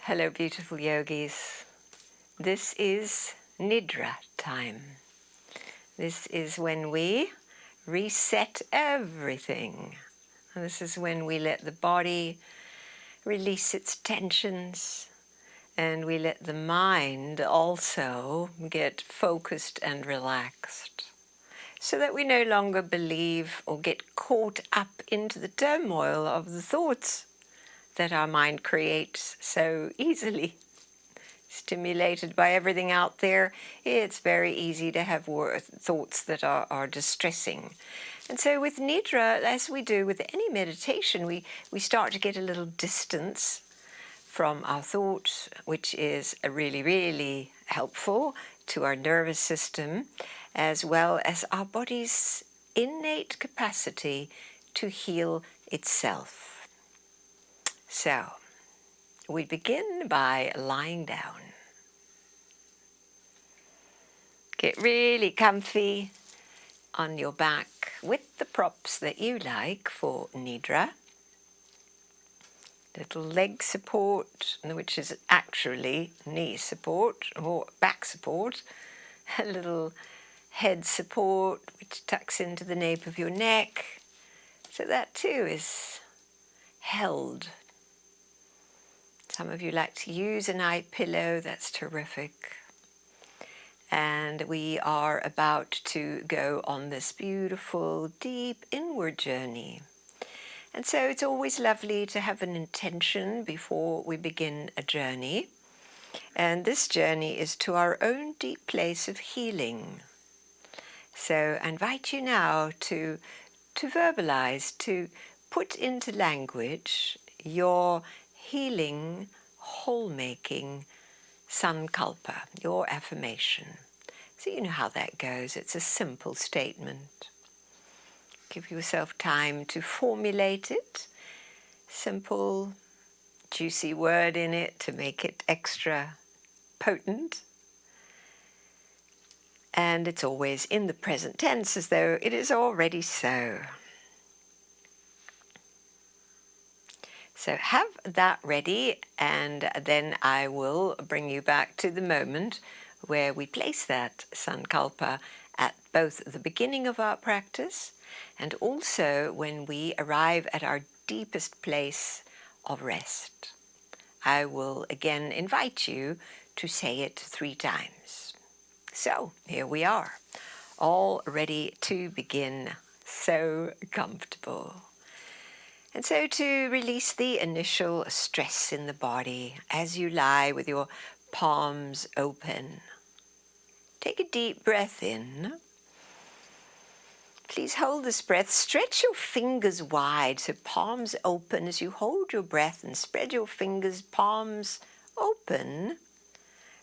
Hello, beautiful yogis. This is Nidra time. This is when we reset everything. And this is when we let the body release its tensions and we let the mind also get focused and relaxed so that we no longer believe or get caught up into the turmoil of the thoughts that our mind creates so easily. Stimulated by everything out there, it's very easy to have thoughts that are distressing. And so with Nidra, as we do with any meditation, we start to get a little distance from our thoughts, which is really, really helpful to our nervous system, as well as our body's innate capacity to heal itself. So, we begin by lying down. Get really comfy on your back with the props that you like for Nidra. Little leg support, which is actually knee support or back support. A little head support, which tucks into the nape of your neck. So that too is held. Some of you like to use an eye pillow, that's terrific. And we are about to go on this beautiful, deep inward journey. And so it's always lovely to have an intention before we begin a journey. And this journey is to our own deep place of healing. So I invite you now to verbalize, to put into language your healing, whole-making sankalpa, your affirmation. So you know how that goes. It's a simple statement. Give yourself time to formulate it. Simple, juicy word in it to make it extra potent. And it's always in the present tense as though it is already so. So have that ready, and then I will bring you back to the moment where we place that sankalpa at both the beginning of our practice and also when we arrive at our deepest place of rest. I will again invite you to say it 3 times. So here we are, all ready to begin, so comfortable. And so to release the initial stress in the body as you lie with your palms open, take a deep breath in. Please hold this breath. Stretch your fingers wide, so palms open as you hold your breath, and spread your fingers, palms open.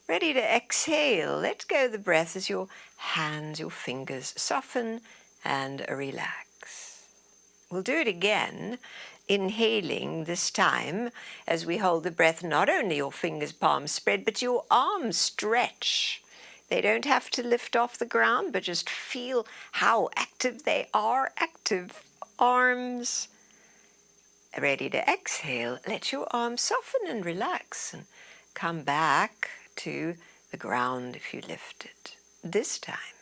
Ready to exhale. Let go of the breath as your hands, your fingers soften and relax. We'll do it again, inhaling this time as we hold the breath. Not only your fingers, palms spread, but your arms stretch. They don't have to lift off the ground, but just feel how active they are. Active arms. Ready to exhale. Let your arms soften and relax and come back to the ground if you lift it. This time,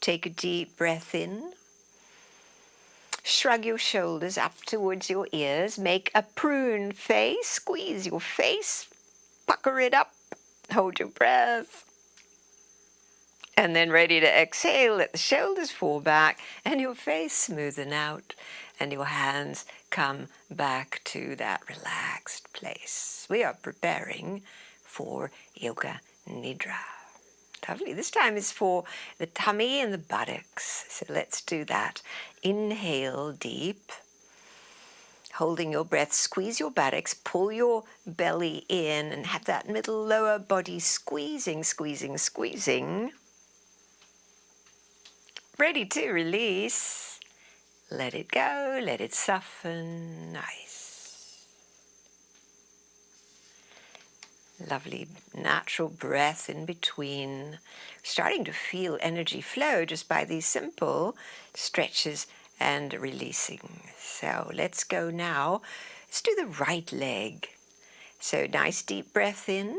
take a deep breath in. Shrug your shoulders up towards your ears. Make a prune face. Squeeze your face. Pucker it up. Hold your breath. And then ready to exhale, let the shoulders fall back and your face smoothen out and your hands come back to that relaxed place. We are preparing for Yoga Nidra. Lovely. This time is for the tummy and the buttocks. So let's do that. Inhale deep. Holding your breath, squeeze your buttocks, pull your belly in and have that middle lower body squeezing, squeezing, squeezing. Ready to release. Let it go, let it soften. Nice. Lovely natural breath in between. Starting to feel energy flow just by these simple stretches and releasing. So let's go now. Let's do the right leg. So nice deep breath in.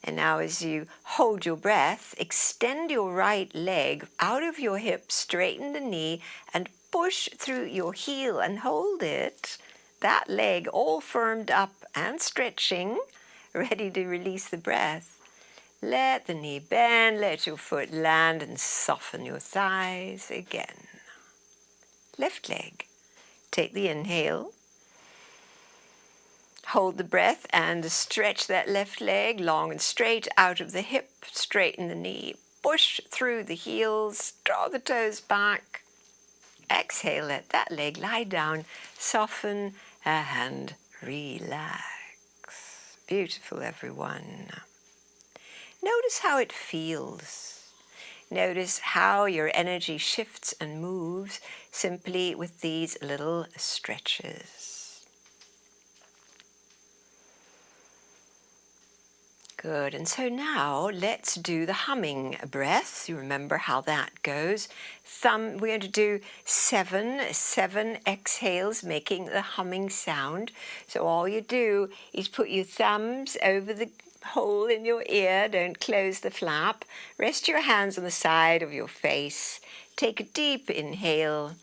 And now as you hold your breath, extend your right leg out of your hip, straighten the knee, and push through your heel and hold it. That leg all firmed up and stretching, ready to release the breath. Let the knee bend, let your foot land and soften your thighs again. Left leg. Take the inhale. Hold the breath and stretch that left leg long and straight out of the hip. Straighten the knee. Push through the heels. Draw the toes back. Exhale, let that leg lie down. Soften and relax. Beautiful, everyone. Notice how it feels. Notice how your energy shifts and moves simply with these little stretches. Good, and so now let's do the humming breath. You remember how that goes. We're going to do seven exhales, making the humming sound. So all you do is put your thumbs over the hole in your ear, don't close the flap. Rest your hands on the side of your face. Take a deep inhale.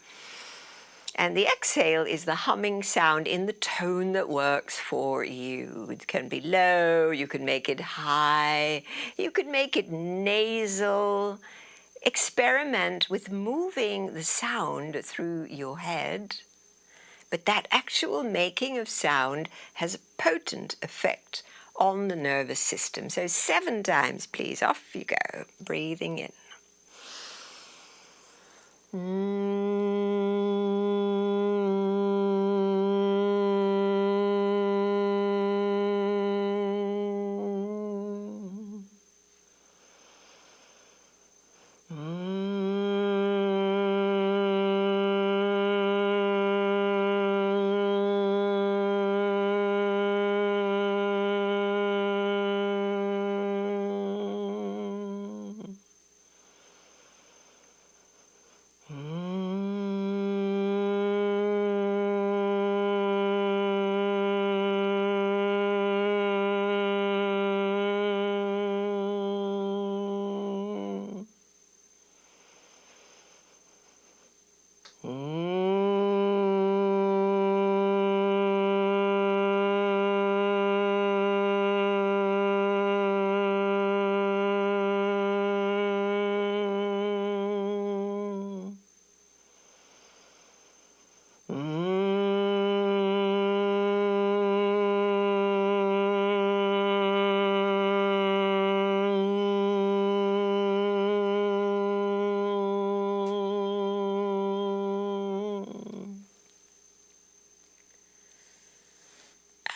And the exhale is the humming sound in the tone that works for you. It can be low, you can make it high, you could make it nasal. Experiment with moving the sound through your head. But that actual making of sound has a potent effect on the nervous system. So 7 times, please. Off you go. Breathing in.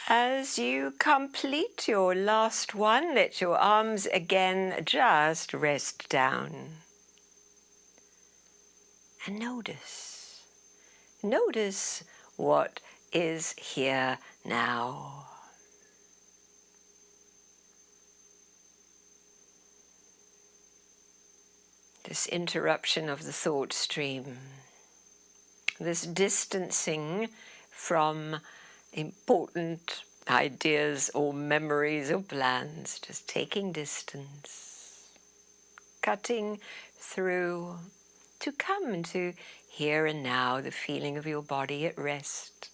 As you complete your last one, let your arms again just rest down. And notice. Notice what is here now. This interruption of the thought stream. This distancing from important ideas or memories or plans, just taking distance, cutting through to come to here and now, the feeling of your body at rest.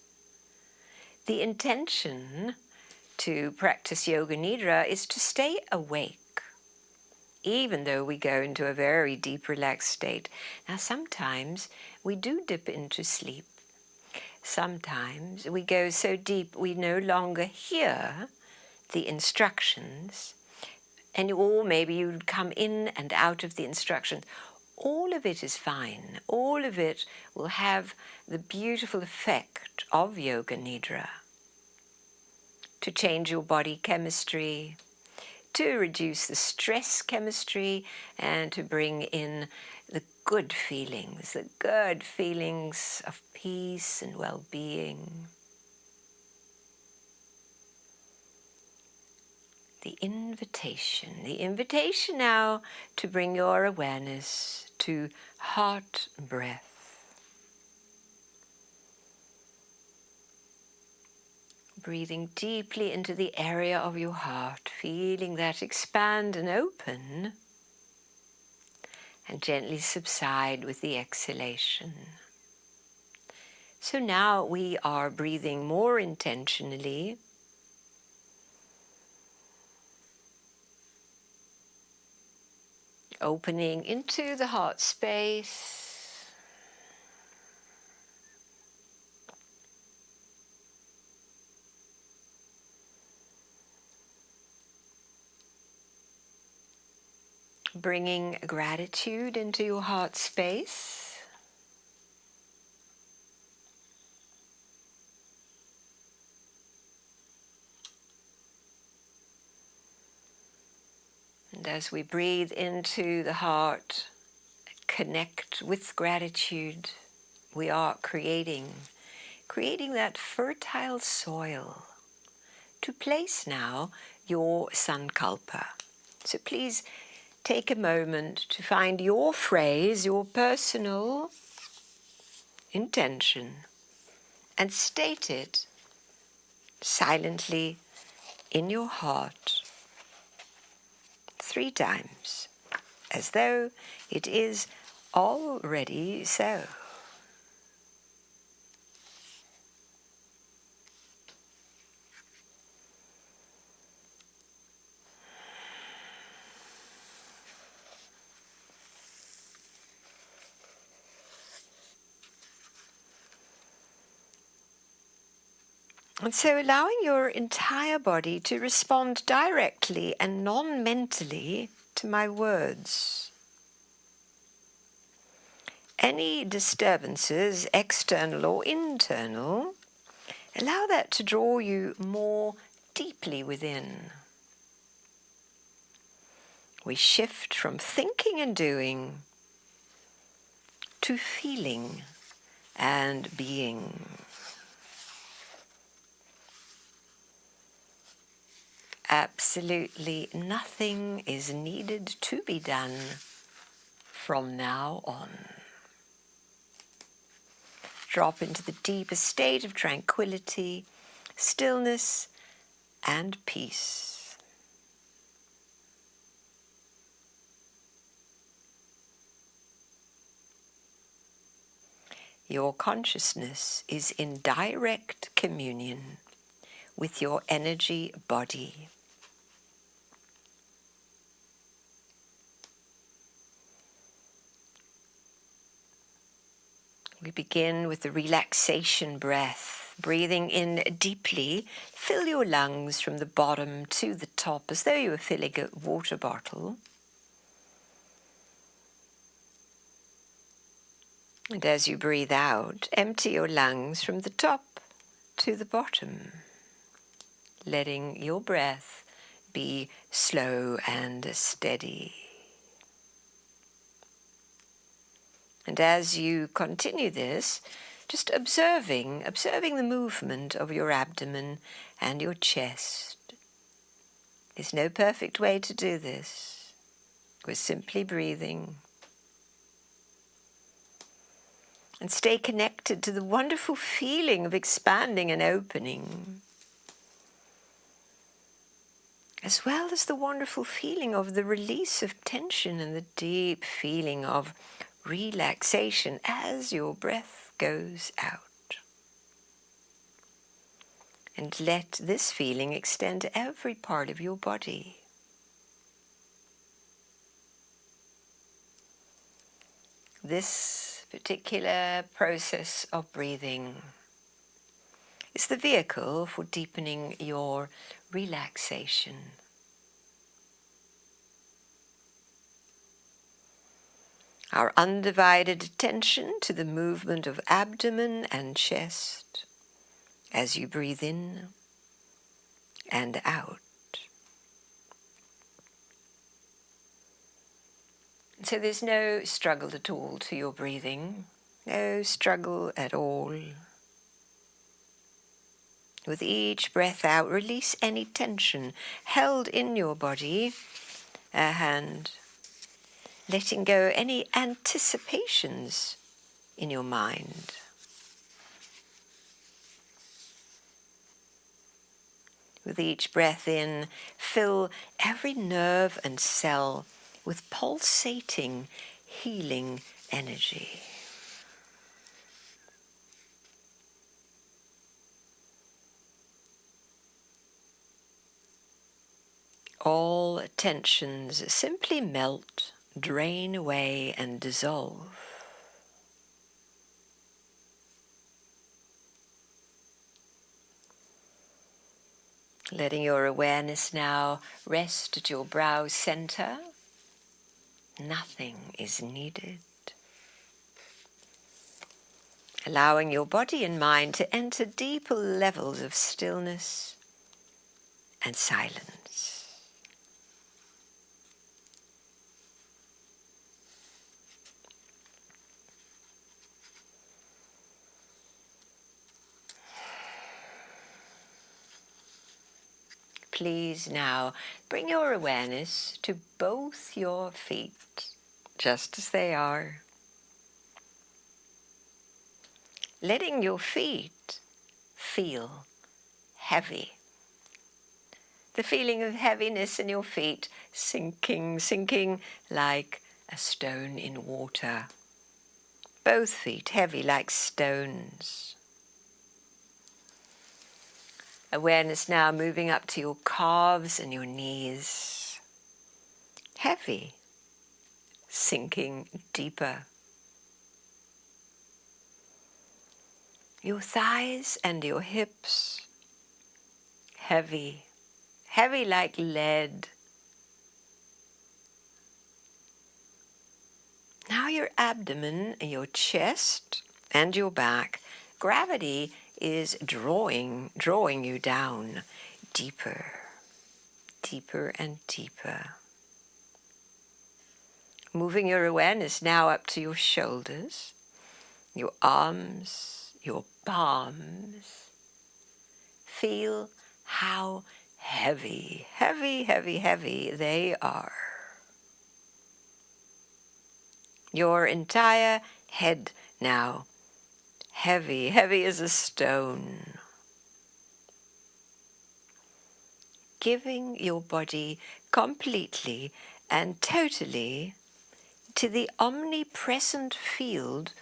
The intention to practice Yoga Nidra is to stay awake, even though we go into a very deep relaxed state. Now sometimes we do dip into sleep. Sometimes we go so deep we no longer hear the instructions, or maybe you'd come in and out of the instructions. All of it is fine. All of it will have the beautiful effect of Yoga Nidra to change your body chemistry, to reduce the stress chemistry, and to bring in the good feelings of peace and well-being. The invitation now to bring your awareness to heart breath. Breathing deeply into the area of your heart, feeling that expand and open, and gently subside with the exhalation. So now we are breathing more intentionally. Opening into the heart space. Bringing gratitude into your heart space. And as we breathe into the heart, connect with gratitude, we are creating that fertile soil to place now your sankalpa. So please take a moment to find your phrase, your personal intention, and state it silently in your heart 3 times, as though it is already so. And so allowing your entire body to respond directly and non-mentally to my words. Any disturbances, external or internal, allow that to draw you more deeply within. We shift from thinking and doing to feeling and being. Absolutely nothing is needed to be done from now on. Drop into the deepest state of tranquility, stillness, and peace. Your consciousness is in direct communion with your energy body. We begin with the relaxation breath. Breathing in deeply, fill your lungs from the bottom to the top as though you were filling a water bottle. And as you breathe out, empty your lungs from the top to the bottom, letting your breath be slow and steady. And as you continue this, just observing the movement of your abdomen and your chest. There's no perfect way to do this. We're simply breathing. And stay connected to the wonderful feeling of expanding and opening, as well as the wonderful feeling of the release of tension and the deep feeling of relaxation as your breath goes out. And let this feeling extend to every part of your body. This particular process of breathing is the vehicle for deepening your relaxation. Our undivided attention to the movement of abdomen and chest as you breathe in and out. So there's no struggle at all to your breathing, no struggle at all. With each breath out, release any tension held in your body, and letting go any anticipations in your mind. With each breath in, fill every nerve and cell with pulsating, healing energy. All tensions simply melt, drain away, and dissolve. Letting your awareness now rest at your brow center. Nothing is needed. Allowing your body and mind to enter deeper levels of stillness and silence. Please now bring your awareness to both your feet, just as they are. Letting your feet feel heavy. The feeling of heaviness in your feet, sinking like a stone in water. Both feet heavy like stones. Awareness now moving up to your calves and your knees. Heavy, sinking deeper. Your thighs and your hips, heavy like lead. Now your abdomen, your chest and your back, gravity is drawing you down deeper and deeper. Moving your awareness now up to your shoulders, your arms, your palms. Feel how heavy they are. Your entire head now, heavy as a stone. Giving your body completely and totally to the omnipresent field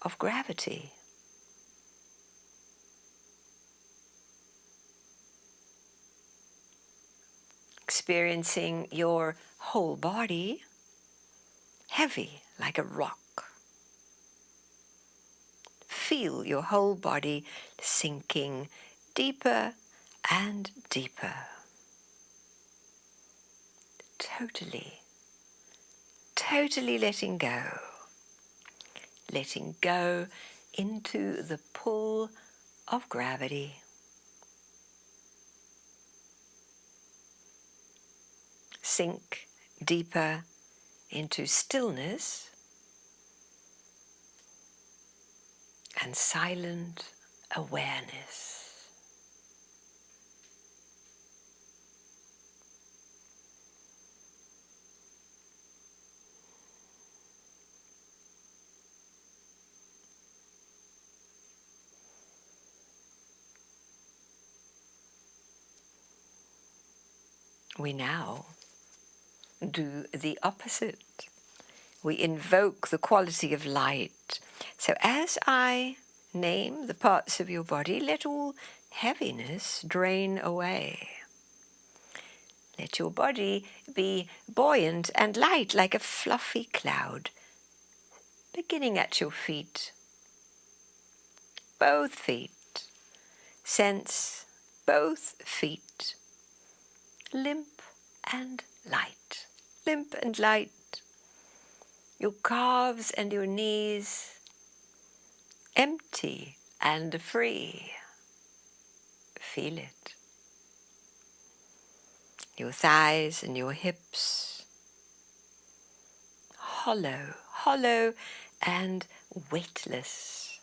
of gravity. Experiencing your whole body heavy like a rock. Feel your whole body sinking deeper and deeper. Totally letting go. Letting go into the pull of gravity. Sink deeper into stillness and silent awareness. We now do the opposite. We invoke the quality of light. So as I name the parts of your body, let all heaviness drain away. Let your body be buoyant and light like a fluffy cloud, beginning at your feet. Both feet. Sense both feet. Limp and light. Limp and light. Your calves and your knees. Empty and free. Feel it. Your thighs and your hips. Hollow and weightless.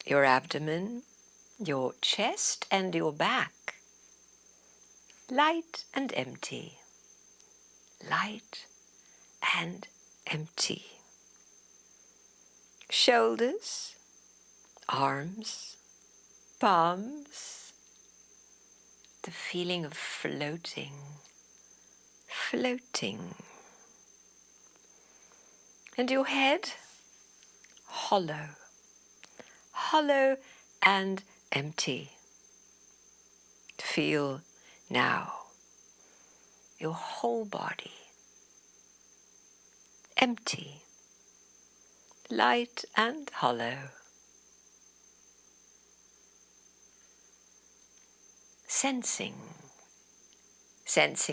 Your abdomen, your chest and your back. Light and empty. Light and empty. Shoulders, arms, palms, the feeling of floating, floating. And your head, hollow, hollow and empty. Feel now your whole body empty, light and hollow. Sensing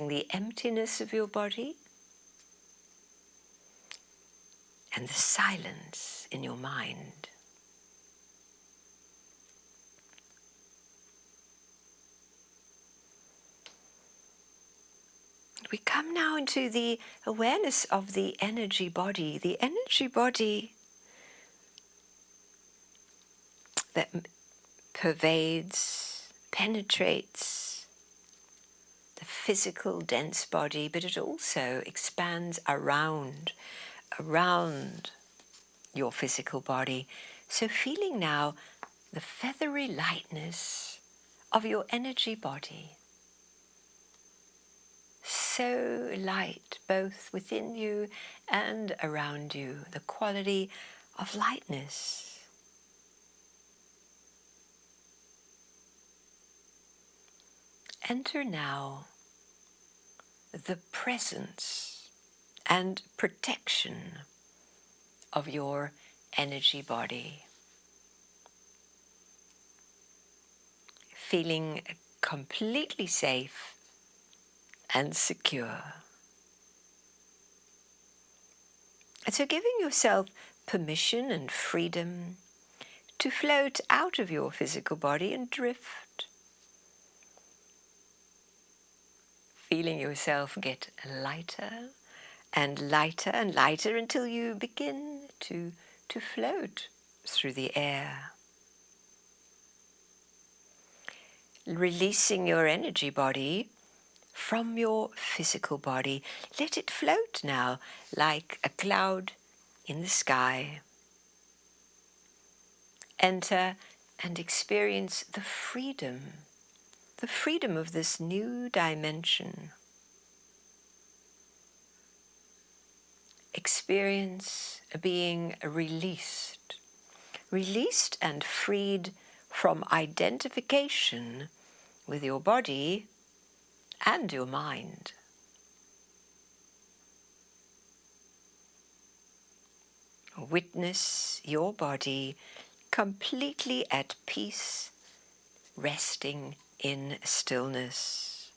the emptiness of your body and the silence in your mind. We come now into the awareness of the energy body that pervades, penetrates the physical dense body, but it also expands around your physical body. So feeling now the feathery lightness of your energy body. So light, both within you and around you, the quality of lightness. Enter now the presence and protection of your energy body. Feeling completely safe and secure. And so giving yourself permission and freedom to float out of your physical body and drift. Feeling yourself get lighter and lighter and lighter until you begin to float through the air. Releasing your energy body from your physical body. Let it float now like a cloud in the sky. Enter and experience the freedom of this new dimension. Experience being released and freed from identification with your body and your mind. Witness your body completely at peace, resting in stillness.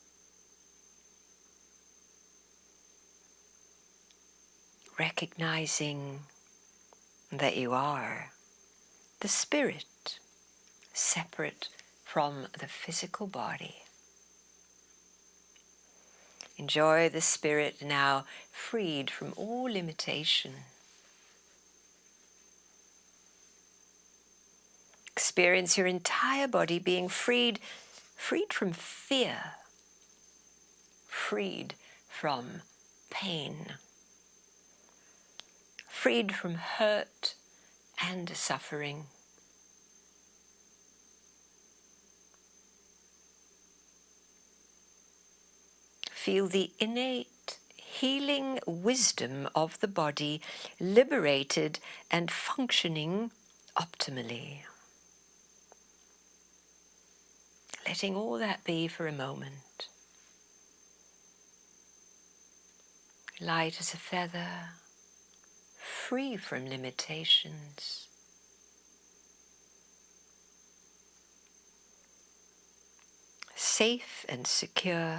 Recognizing that you are the spirit, separate from the physical body. Enjoy the spirit now freed from all limitation. Experience your entire body being freed from fear, freed from pain, freed from hurt and suffering. Feel the innate healing wisdom of the body liberated and functioning optimally. Letting all that be for a moment. Light as a feather, free from limitations. Safe and secure.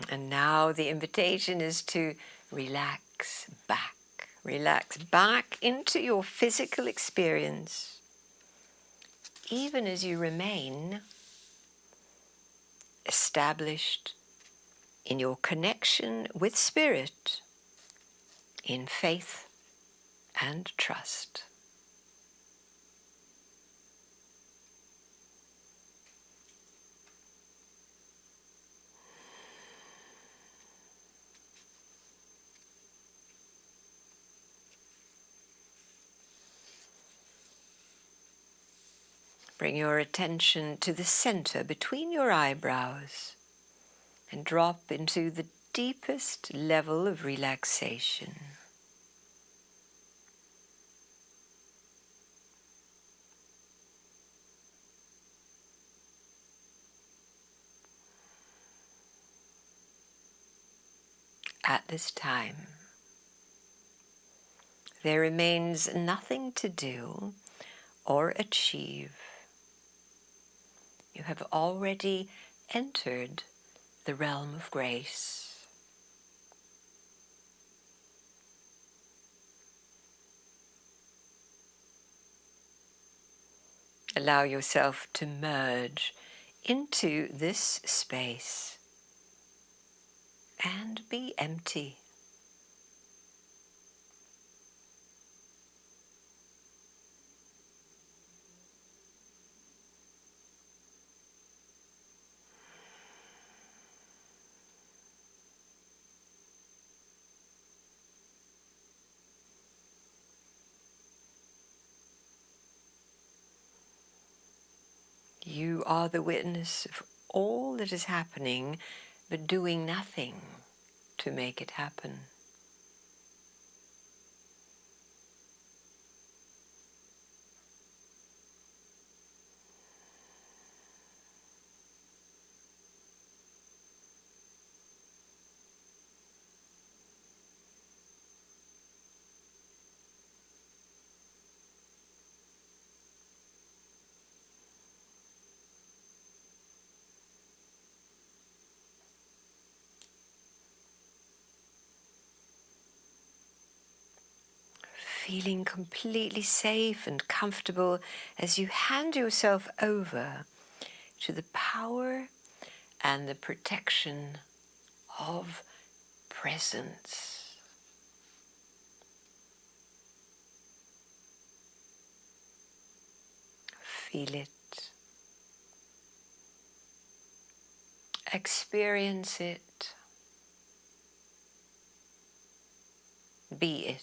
And now the invitation is to relax back into your physical experience, even as you remain established in your connection with spirit, in faith and trust. Bring your attention to the center between your eyebrows and drop into the deepest level of relaxation. At this time, there remains nothing to do or achieve. You have already entered the realm of grace. Allow yourself to merge into this space and be empty. You are the witness of all that is happening, but doing nothing to make it happen. Feeling completely safe and comfortable as you hand yourself over to the power and the protection of presence. Feel it. Experience it. Be it.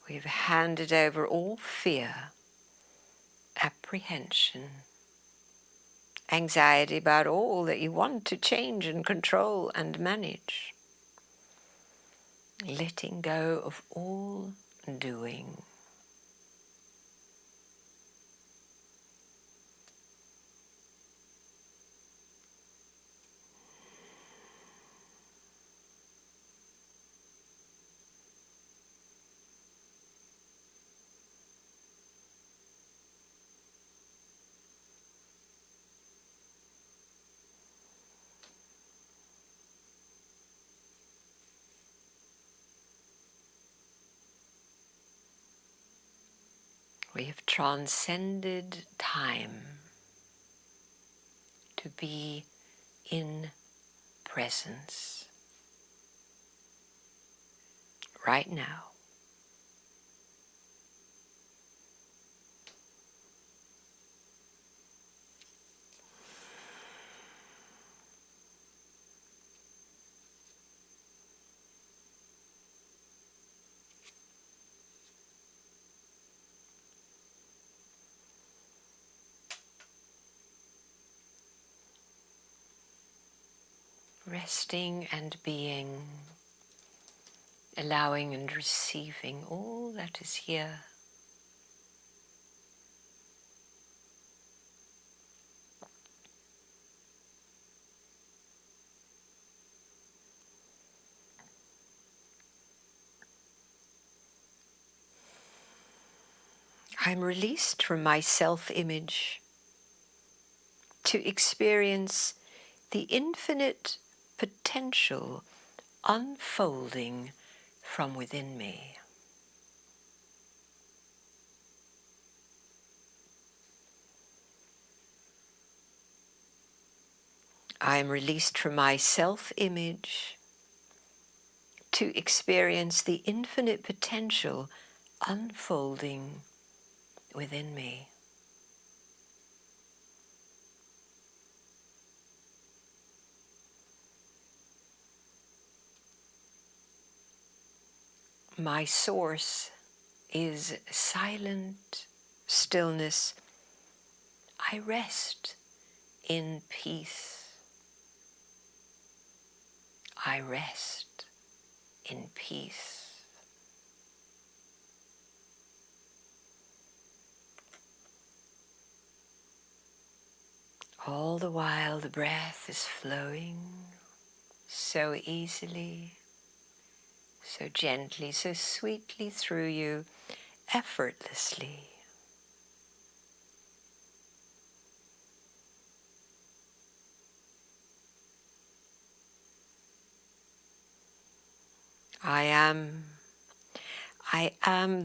We've handed over all fear, apprehension, anxiety about all that you want to change and control and manage. Letting go of all doing. We have transcended time to be in presence right now. Resting and being, allowing and receiving all that is here. I'm released from my self-image to experience the infinite potential unfolding from within me. I am released from my self-image to experience the infinite potential unfolding within me. My source is silent stillness. I rest in peace. I rest in peace. All the while the breath is flowing so easily, so gently, so sweetly through you, effortlessly. I am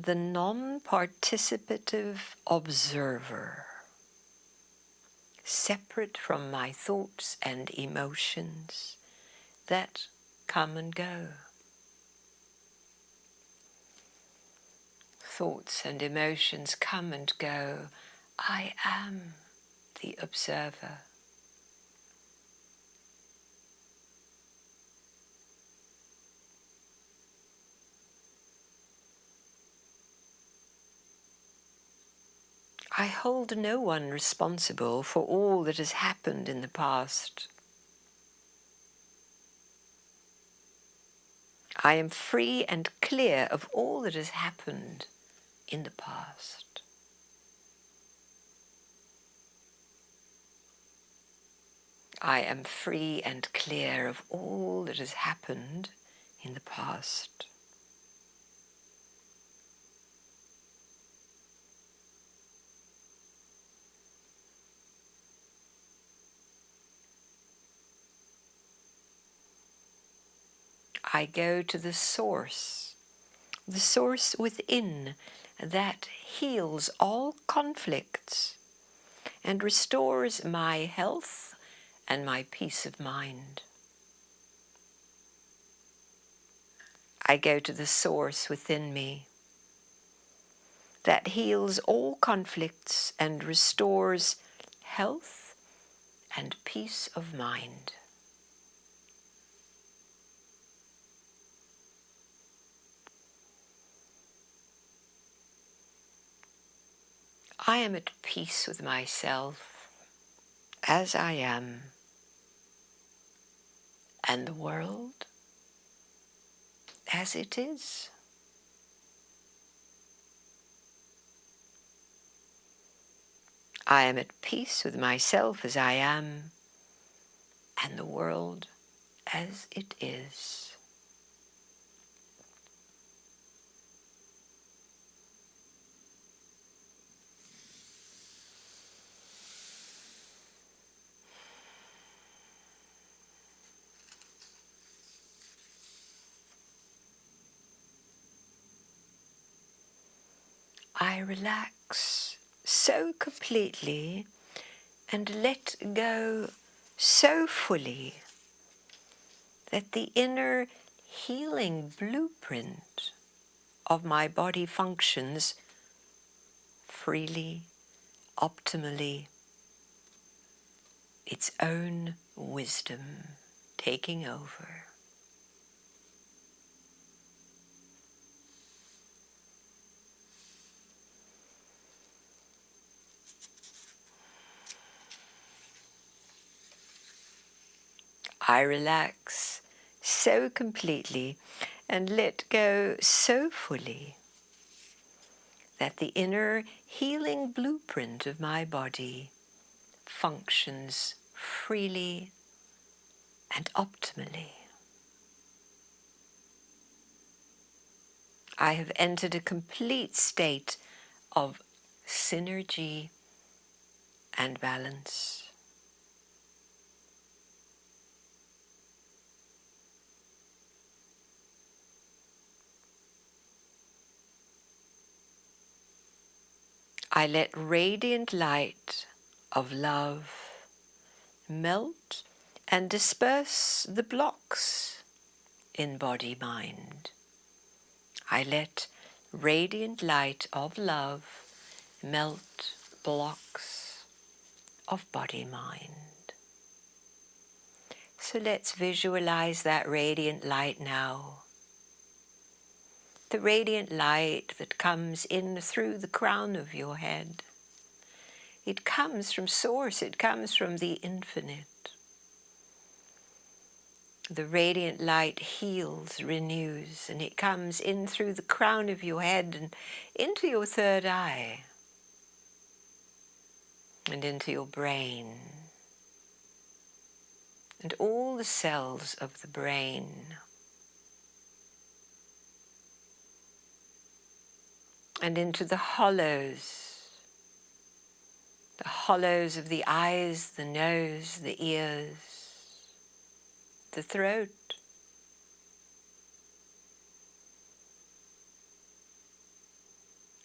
the non-participative observer, separate from my thoughts and emotions that come and go. Thoughts and emotions come and go. I am the observer. I hold no one responsible for all that has happened in the past. I am free and clear of all that has happened in the past. I am free and clear of all that has happened in the past. I go to the source within that heals all conflicts and restores my health and my peace of mind. I go to the source within me that heals all conflicts and restores health and peace of mind. I am at peace with myself as I am, and the world as it is. I am at peace with myself as I am, and the world as it is. I relax so completely and let go so fully that the inner healing blueprint of my body functions freely, optimally, its own wisdom taking over. I relax so completely and let go so fully that the inner healing blueprint of my body functions freely and optimally. I have entered a complete state of synergy and balance. I let radiant light of love melt and disperse the blocks in body-mind. I let radiant light of love melt blocks of body-mind. So let's visualize that radiant light now, the radiant light that comes in through the crown of your head. It comes from Source, it comes from the infinite. The radiant light heals, renews, and it comes in through the crown of your head and into your third eye and into your brain and all the cells of the brain. And into the hollows of the eyes, the nose, the ears, the throat.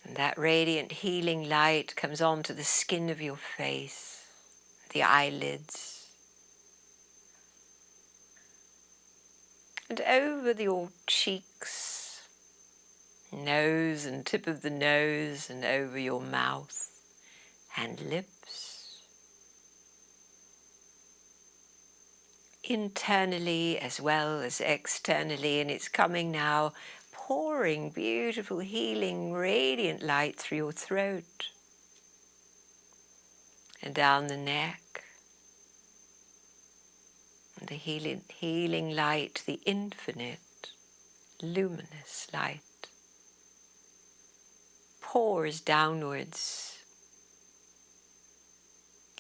And that radiant healing light comes onto the skin of your face, the eyelids, and over your cheeks, nose and tip of the nose, and over your mouth and lips. Internally as well as externally, and it's coming now, pouring beautiful, healing, radiant light through your throat and down the neck. And the healing light, the infinite, luminous light, pours downwards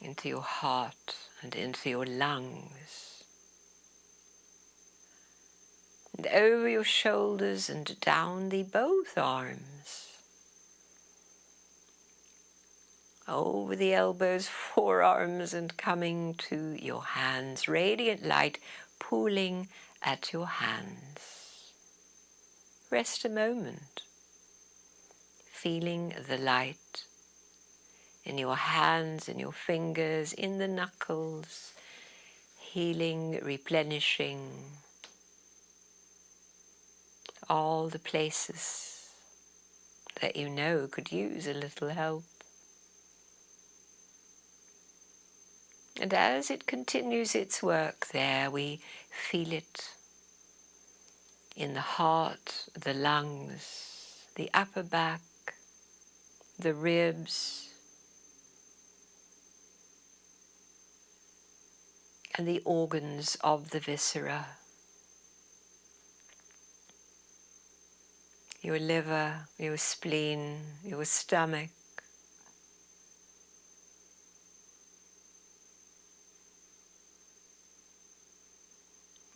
into your heart and into your lungs. And over your shoulders and down the both arms. Over the elbows, forearms, and coming to your hands. Radiant light pooling at your hands. Rest a moment, feeling the light in your hands, in your fingers, in the knuckles, healing, replenishing all the places that you know could use a little help. And as it continues its work there, we feel it in the heart, the lungs, the upper back, the ribs, and the organs of the viscera. Your liver, your spleen, your stomach,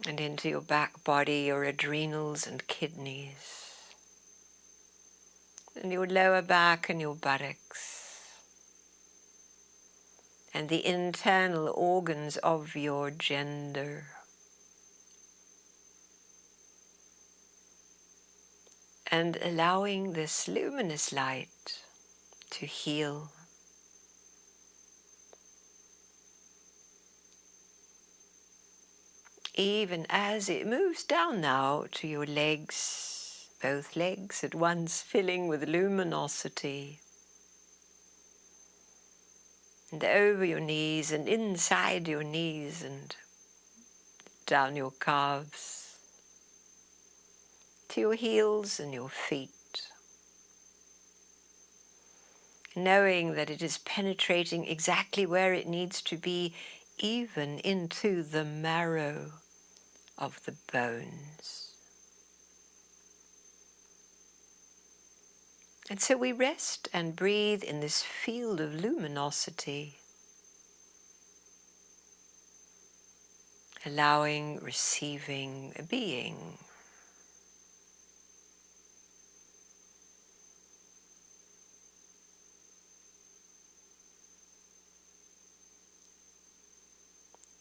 and into your back body, your adrenals and kidneys, and your lower back and your buttocks, and the internal organs of your gender. And allowing this luminous light to heal. Even as it moves down now to your legs, both legs at once filling with luminosity. And over your knees and inside your knees and down your calves, to your heels and your feet. Knowing that it is penetrating exactly where it needs to be, even into the marrow of the bones. And so we rest and breathe in this field of luminosity, allowing, receiving, being.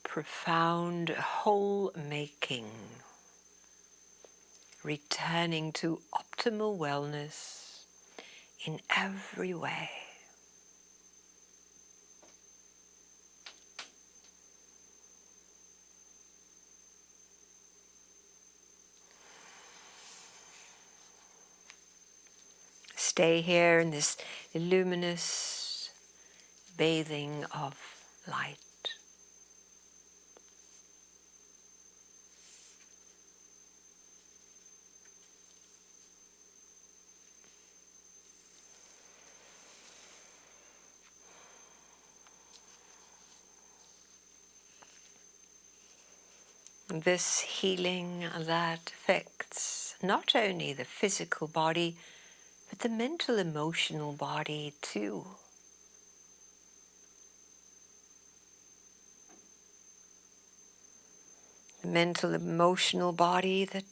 Profound whole making, returning to optimal wellness in every way. Stay here in this luminous bathing of light. This healing that affects not only the physical body, but the mental, emotional body too. The mental, emotional body that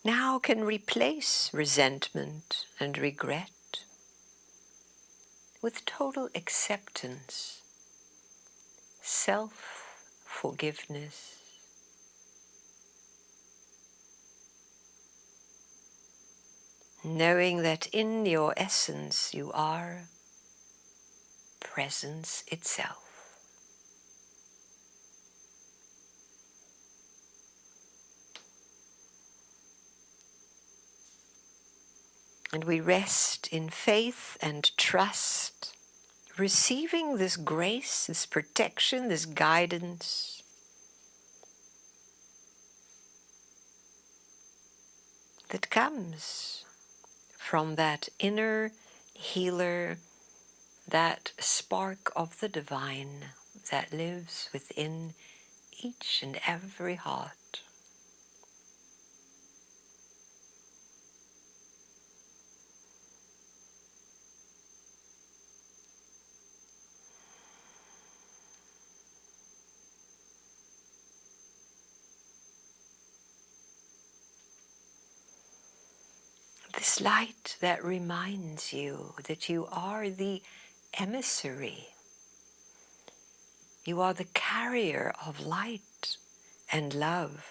now can replace resentment and regret with total acceptance, self-forgiveness, knowing that in your essence you are presence itself. And we rest in faith and trust, receiving this grace, this protection, this guidance that comes from that inner healer, that spark of the divine that lives within each and every heart. This light that reminds you that you are the emissary. You are the carrier of light and love.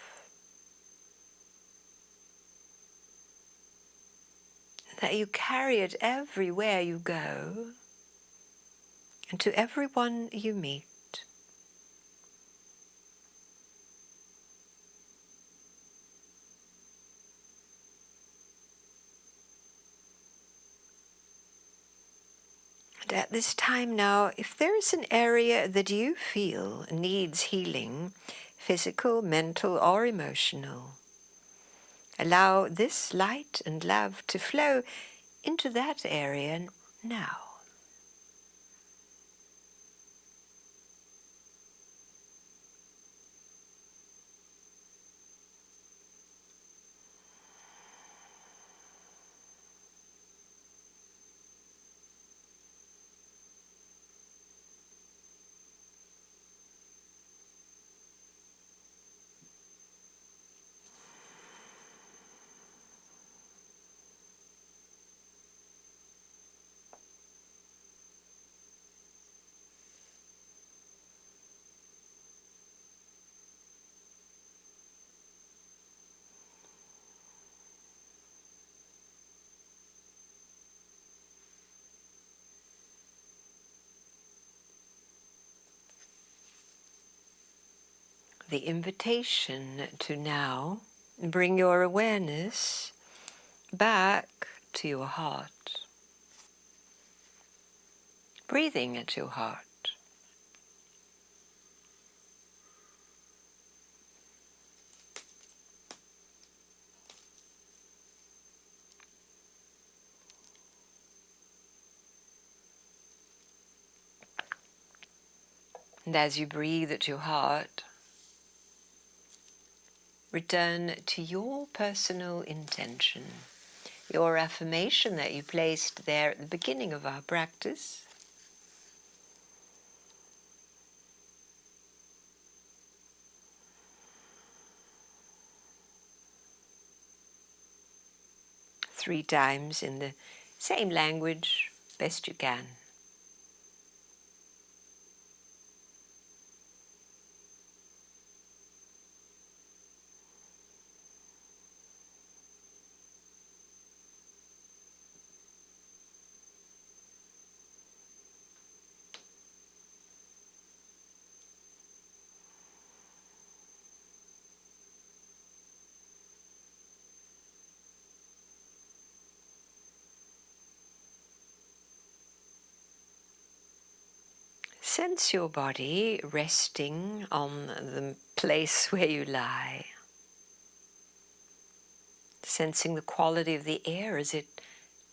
That you carry it everywhere you go and to everyone you meet. And at this time now, if there is an area that you feel needs healing, physical, mental, or emotional, allow this light and love to flow into that area now. The invitation to now bring your awareness back to your heart, breathing at your heart. And as you breathe at your heart, return to your personal intention, your affirmation that you placed there at the beginning of our practice. Three times in the same language, best you can. Sense your body resting on the place where you lie. Sensing the quality of the air as it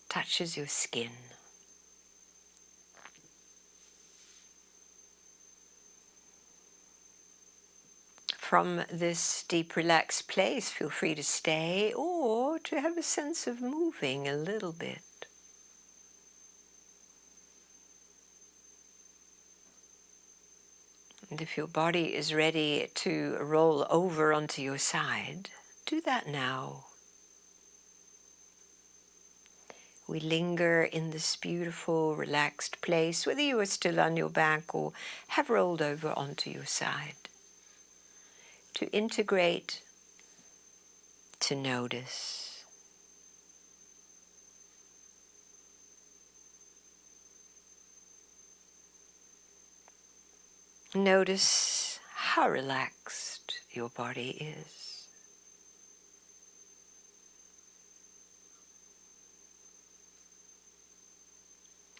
touches your skin. from this deep relaxed place, feel free to stay or to have a sense of moving a little bit. And if your body is ready to roll over onto your side, do that now. We linger in this beautiful, relaxed place, whether you are still on your back or have rolled over onto your side, to integrate, to notice. Notice how relaxed your body is.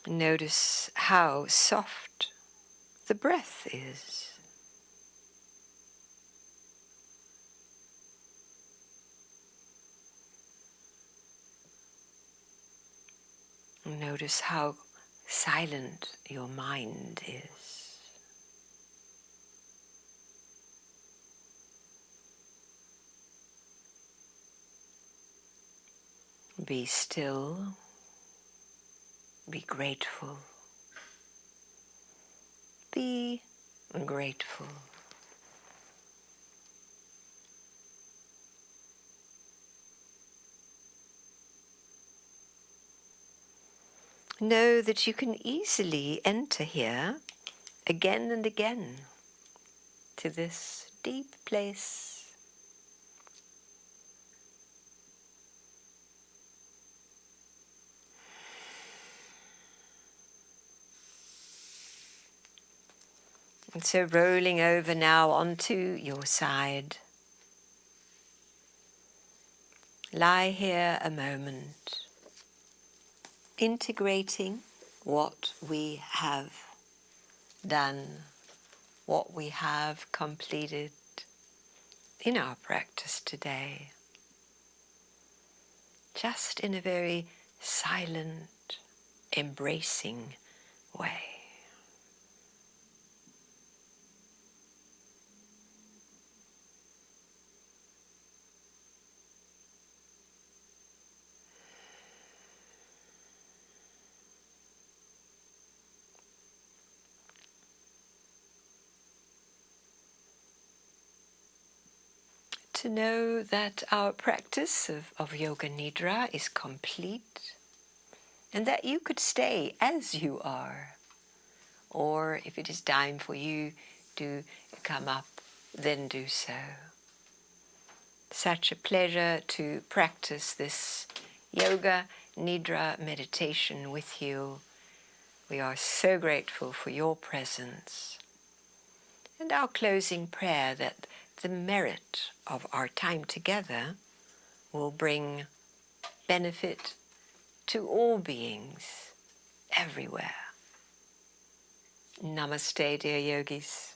Notice how soft the breath is. Notice how silent your mind is. Be still, be grateful, be grateful. Know that you can easily enter here again and again to this deep place. And so rolling over now onto your side. Lie here a moment, integrating what we have done, what we have completed in our practice today, just in a very silent, embracing way. To know that our practice of Yoga Nidra is complete and that you could stay as you are. Or if it is time for you to come up, then do so. Such a pleasure to practice this Yoga Nidra meditation with you. We are so grateful for your presence. And our closing prayer that the merit of our time together will bring benefit to all beings everywhere. Namaste, dear yogis.